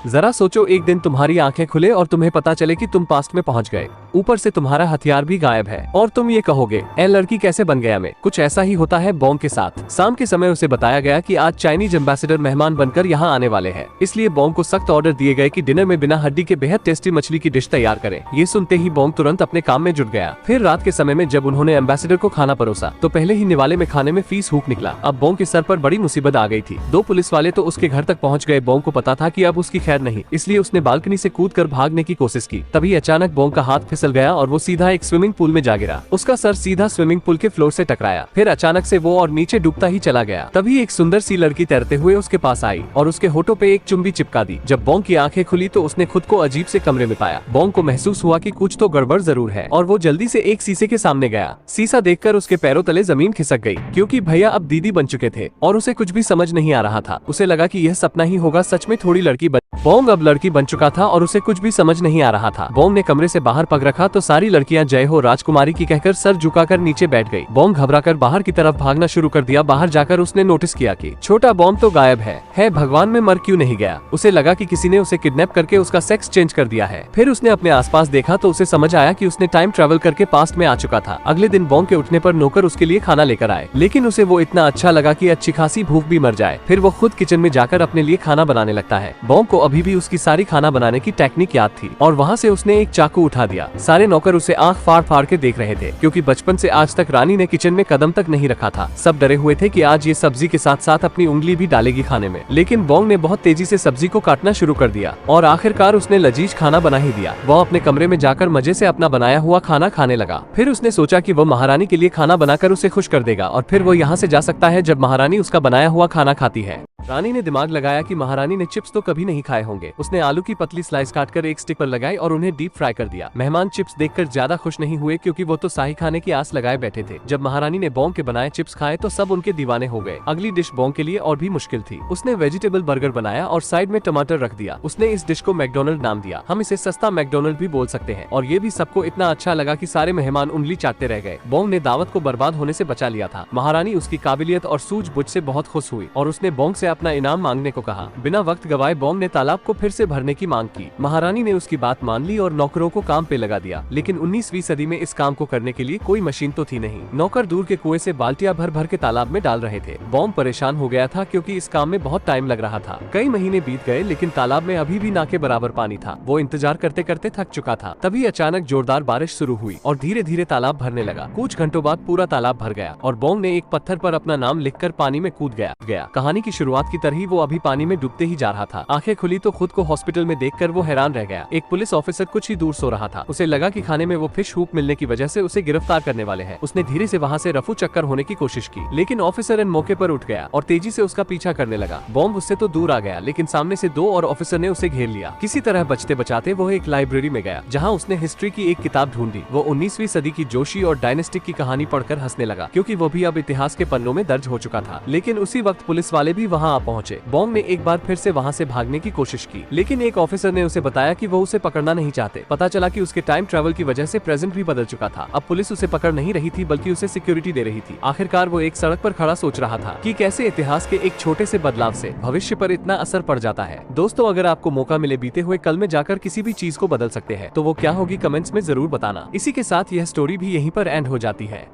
जरा सोचो, एक दिन तुम्हारी आंखें खुले और तुम्हें पता चले कि तुम पास्ट में पहुंच गए, ऊपर से तुम्हारा हथियार भी गायब है और तुम ये कहोगे, ए लड़की कैसे बन गया मैं। कुछ ऐसा ही होता है बोंग के साथ। शाम के समय उसे बताया गया कि आज चाइनीज एम्बेसडर मेहमान बनकर यहाँ आने वाले हैं, इसलिए बोंग को सख्त ऑर्डर दिए गए कि डिनर में बिना हड्डी के बेहद टेस्टी मछली की डिश तैयार करें। ये सुनते ही बोंग तुरंत अपने काम में जुट गया। फिर रात के समय में जब उन्होंने एम्बेसडर को खाना परोसा तो पहले ही निवाले में खाने में फीस हुक निकला। अब बोंग के सर पर बड़ी मुसीबत आ गई थी। दो पुलिस वाले तो उसके घर तक पहुँच गए। बोंग को पता था कि अब उसकी खैर नहीं, इसलिए उसने बालकनी से कूदकर भागने की कोशिश की। तभी अचानक बोंग का हाथ फिसल गया और वो सीधा एक स्विमिंग पूल में जा गिरा। उसका सर सीधा स्विमिंग पूल के फ्लोर से टकराया। फिर अचानक से वो और नीचे डूबता ही चला गया। तभी एक सुंदर सी लड़की तैरते हुए उसके पास आई और उसके होठों पे एक चुम्बी चिपका दी। जब बोंग की आंखें खुली तो उसने खुद को अजीब से कमरे में पाया। बोंग को महसूस हुआ कि कुछ तो गड़बड़ जरूर है और वो जल्दी से एक शीशे के सामने गया। शीशा देखकर उसके पैरों तले जमीन खिसक गई, क्योंकि भैया अब दीदी बन चुके थे और उसे कुछ भी समझ नहीं आ रहा था। उसे लगा कि यह सपना ही होगा, सच में थोड़ी लड़की बन। बोंग अब लड़की बन चुका था और उसे कुछ भी समझ नहीं आ रहा था। बोंग ने कमरे से बाहर पग रखा तो सारी लड़कियां जय हो राजकुमारी की कहकर सर झुकाकर नीचे बैठ गई। बोंग घबराकर बाहर की तरफ भागना शुरू कर दिया। बाहर जाकर उसने नोटिस किया कि छोटा बॉम्ब तो गायब है भगवान में मर क्यों नहीं गया। उसे लगा कि किसी ने उसे किडनैप करके उसका सेक्स चेंज कर दिया है। फिर उसने अपने आसपास देखा तो उसे समझ आया कि उसने टाइम ट्रेवल करके पास्ट में आ चुका था। अगले दिन बोंग के उठने पर नौकर उसके लिए खाना लेकर आए, लेकिन उसे वो इतना अच्छा लगा कि अच्छी खासी भूख भी मर जाए। फिर वो खुद किचन में जाकर अपने लिए खाना बनाने लगता है। बोंग को अभी भी उसकी सारी खाना बनाने की टेक्निक याद थी और वहाँ से उसने एक चाकू उठा दिया। सारे नौकर उसे आंख फाड़ फाड़ के देख रहे थे, क्योंकि बचपन से आज तक रानी ने किचन में कदम तक नहीं रखा था। सब डरे हुए थे कि आज ये सब्जी के साथ साथ अपनी उंगली भी डालेगी खाने में। लेकिन बोंग ने बहुत तेजी से सब्जी को काटना शुरू कर दिया और आखिरकार उसने लजीज खाना बना ही दिया। वो अपने कमरे में जाकर मजे से अपना बनाया हुआ खाना खाने लगा। फिर उसने सोचा कि वो महारानी के लिए खाना बनाकर उसे खुश कर देगा और फिर वो यहाँ से जा सकता है जब महारानी उसका बनाया हुआ खाना खाती है। रानी ने दिमाग लगाया कि महारानी ने चिप्स तो कभी नहीं खाए होंगे। उसने आलू की पतली स्लाइस काटकर एक स्टिक पर लगाई और उन्हें डीप फ्राई कर दिया। मेहमान चिप्स देखकर ज्यादा खुश नहीं हुए, क्योंकि वो तो शाही खाने की आस लगाए बैठे थे। जब महारानी ने बोंग के बनाए चिप्स खाए तो सब उनके दीवाने हो गए। अगली डिश बोंग के लिए और भी मुश्किल थी। उसने वेजिटेबल बर्गर बनाया और साइड में टमाटर रख दिया। उसने इस डिश को मैकडोनल्ड नाम दिया। हम इसे सस्ता मैकडोनल्ड भी बोल सकते हैं। और ये भी सबको इतना अच्छा लगा कि सारे मेहमान उंगली चाटते रह गए। बोंग ने दावत को बर्बाद होने से बचा लिया था। महारानी उसकी काबिलियत और सूझबूझ से बहुत खुश हुई और उसने बोंग से अपना इनाम मांगने को कहा। बिना वक्त गवाए बोंग ने तालाब को फिर से भरने की मांग की। महारानी ने उसकी बात मान ली और नौकरों को काम पे लगा दिया। लेकिन 19वीं सदी में इस काम को करने के लिए कोई मशीन तो थी नहीं। नौकर दूर के कुएं से बाल्टियां भर भर के तालाब में डाल रहे थे। बोंग परेशान हो गया था, क्योंकि इस काम में बहुत टाइम लग रहा था। कई महीने बीत गए, लेकिन तालाब में अभी भी ना के बराबर पानी था। वो इंतजार करते करते थक चुका था। तभी अचानक जोरदार बारिश शुरू हुई और धीरे धीरे तालाब भरने लगा। कुछ घंटों बाद पूरा तालाब भर गया और बोंग ने एक पत्थर पर अपना नाम लिखकर पानी में कूद गया। कहानी की शुरुआत की तरह वो अभी पानी में डूबते ही जा रहा था। आंखें खुली तो खुद को हॉस्पिटल में देखकर वो हैरान रह गया। एक पुलिस ऑफिसर कुछ ही दूर सो रहा था। उसे लगा कि खाने में वो फिश हुक मिलने की वजह से उसे गिरफ्तार करने वाले हैं। उसने धीरे से वहाँ से रफू चक्कर होने की कोशिश की, लेकिन ऑफिसर इन मौके पर उठ गया और तेजी से उसका पीछा करने लगा। बोंग उससे तो दूर आ गया, लेकिन सामने से दो और ऑफिसर ने उसे घेर लिया। किसी तरह बचते बचाते वो एक लाइब्रेरी में गया, जहाँ उसने हिस्ट्री की एक किताब ढूंढी। वो 19वीं सदी की जोशी और डायनेस्टिक की कहानी पढ़कर हंसने लगा, क्योंकि वो भी अब इतिहास के पन्नों में दर्ज हो चुका था। लेकिन उसी वक्त पुलिस वाले भी वहाँ आ पहुँचे। बोंग ने एक बार फिर से वहाँ से भागने की कोशिश की, लेकिन एक ऑफिसर ने उसे बताया कि वो उसे पकड़ना नहीं चाहते। पता चला कि उसके टाइम ट्रेवल की वजह से प्रेजेंट भी बदल चुका था। अब पुलिस उसे पकड़ नहीं रही थी, बल्कि उसे सिक्योरिटी दे रही थी। आखिरकार वो एक सड़क पर खड़ा सोच रहा था कि कैसे इतिहास के एक छोटे से बदलाव से भविष्य पर इतना असर पड़ जाता है। दोस्तों, अगर आपको मौका मिले बीते हुए कल में जाकर किसी भी चीज को बदल सकते हैं, तो वो क्या होगी, कमेंट्स में जरूर बताना। इसी के साथ यह स्टोरी भी यहीं पर एंड हो जाती है।